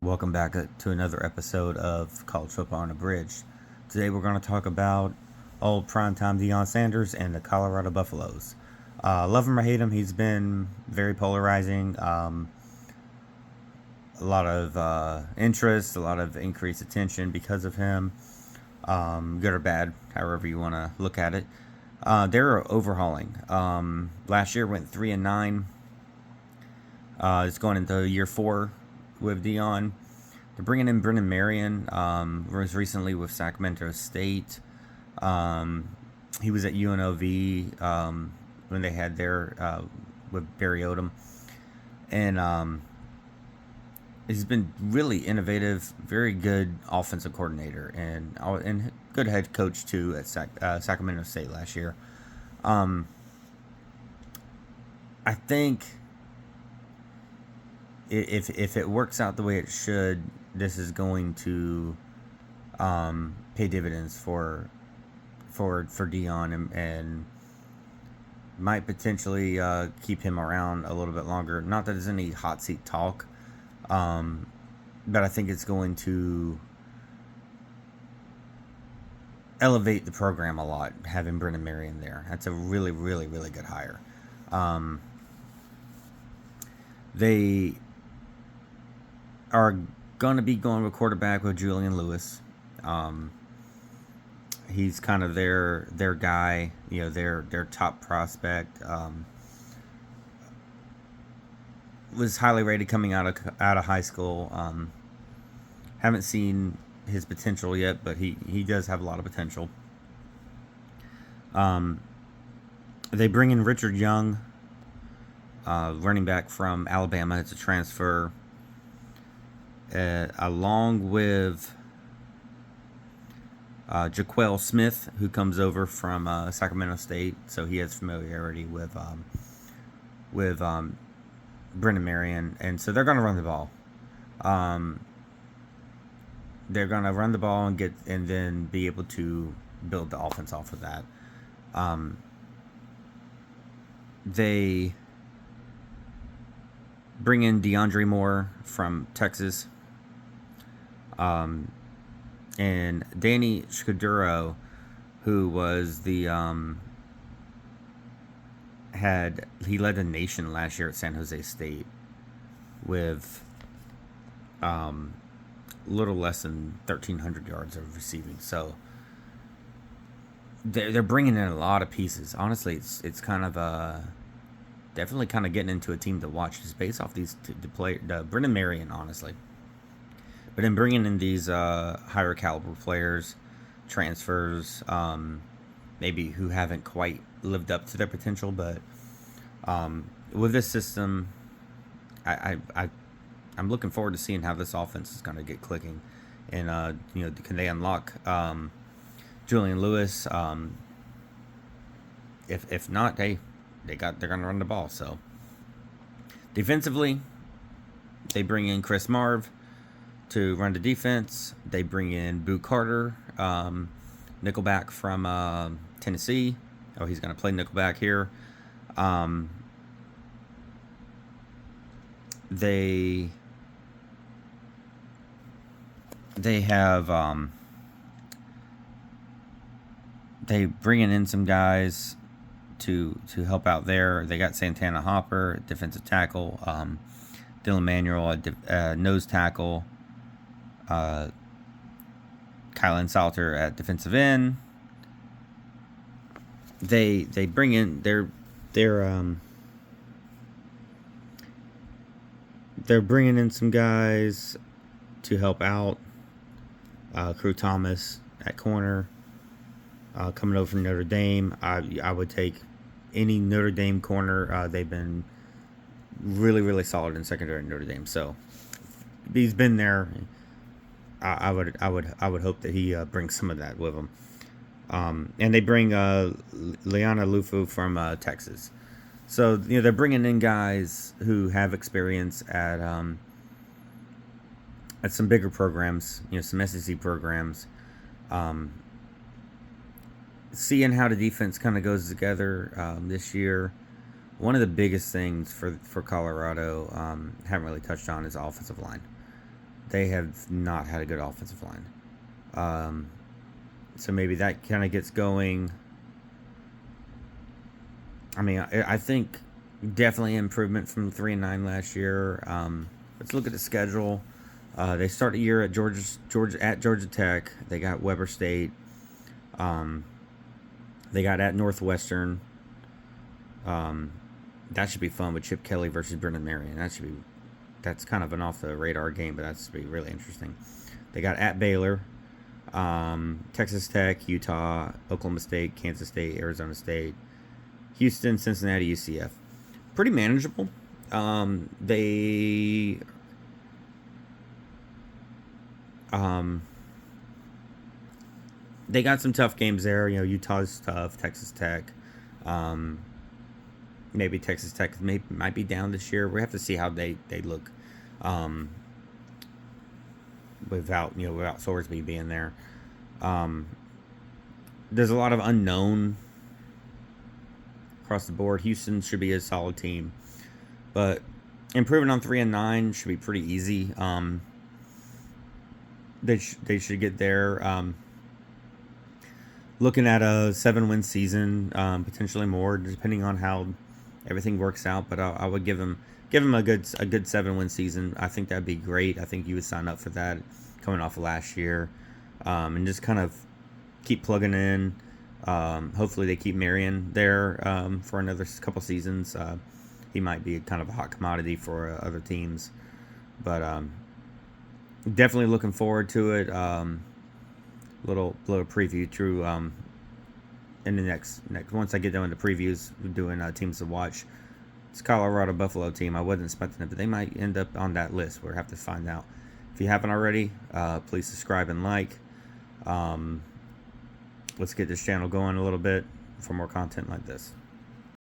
Welcome back to another episode of College Football on a Bridge. Today we're going to talk about old primetime Deion Sanders and the Colorado Buffaloes. Love him or hate him, he's been very polarizing. A lot of interest, a lot of increased attention because of him, good or bad, however you want to look at it. They're overhauling. Last year went 3-9. It's going into year 4 with Deion. They're bringing in Brennan Marion. Was recently with Sacramento State. He was at UNLV when they had their with Barry Odom, and he's been really innovative, very good offensive coordinator, and good head coach too at Sacramento State last year. Um, I think if it works out the way it should, this is going to pay dividends for Deion and might potentially keep him around a little bit longer. Not that there's any hot seat talk, but I think it's going to elevate the program a lot having Brennan Marion there. That's a really, really, really good hire. Um, they are going to be going with quarterback with Julian Lewis. Um, he's kind of their guy, their top prospect. Was highly rated coming out of high school. Haven't seen his potential yet, but he does have a lot of potential. Um, they bring in Richard Young, running back from Alabama. It's a transfer, along with Jaquel Smith, who comes over from Sacramento State, so he has familiarity with Brennan Marion, and so they're going to run the ball. Um, they're going to run the ball and then be able to build the offense off of that. Um, they bring in DeAndre Moore from Texas, and Danny Scudero, who was he led the nation last year at San Jose State with little less than 1,300 yards of receiving. So they're bringing in a lot of pieces. Honestly, it's kind of definitely kind of getting into a team to watch just based off the Brennan Marion, honestly. But in bringing in these higher caliber players, transfers, maybe who haven't quite lived up to their potential, but with this system, I'm looking forward to seeing how this offense is going to get clicking, and can they unlock Julian Lewis? If not, they're going to run the ball. So defensively, they bring in Chris Marv to run the defense. They bring in Boo Carter, nickelback from Tennessee. Oh, he's going to play nickelback here. They have they bringing in some guys to help out there. They got Santana Hopper, defensive tackle, Dylan Manuel, nose tackle, Kylan Salter at defensive end. They bring in they're bringing in some guys to help out. Crew Thomas at corner, coming over from Notre Dame. I would take any Notre Dame corner. They've been really, really solid in secondary at Notre Dame. So he's been there. I would hope that he brings some of that with him. And they bring Liana Lufu from Texas. So they're bringing in guys who have experience at some bigger programs, some SEC programs. Seeing how the defense kind of goes together this year. One of the biggest things for Colorado, haven't really touched on, is offensive line. they have not had a good offensive line. So maybe that kind of gets going. I mean, I think definitely improvement from 3-9 last year. Let's look at the schedule. They start the year at Georgia Tech. They got Weber State. They got at Northwestern. That should be fun with Chip Kelly versus Brendan Marion. That's kind of an off the radar game, but that's be really interesting. They got at Baylor, Texas Tech, Utah, Oklahoma State, Kansas State, Arizona State, Houston, Cincinnati, UCF. Pretty manageable. They got some tough games there. Utah's tough, Texas Tech. Maybe Texas Tech might be down this year. We have to see how they look without Sorsby being there. There's a lot of unknown across the board. Houston should be a solid team, but improving on 3-9 should be pretty easy. They should get there. Looking at a 7-win season, potentially more, depending on how everything works out. But I would give them a good 7-win season. I think that'd be great. I think you would sign up for that, coming off of last year, and just kind of keep plugging in. Hopefully they keep Marion there for another couple seasons. He might be kind of a hot commodity for other teams, but definitely looking forward to it. Little preview through in the next once I get done with the previews, we're doing teams to watch. It's Colorado Buffalo team. I wasn't expecting it, but they might end up on that list. We'll have to find out. If you haven't already, please subscribe and like. Let's get this channel going a little bit for more content like this.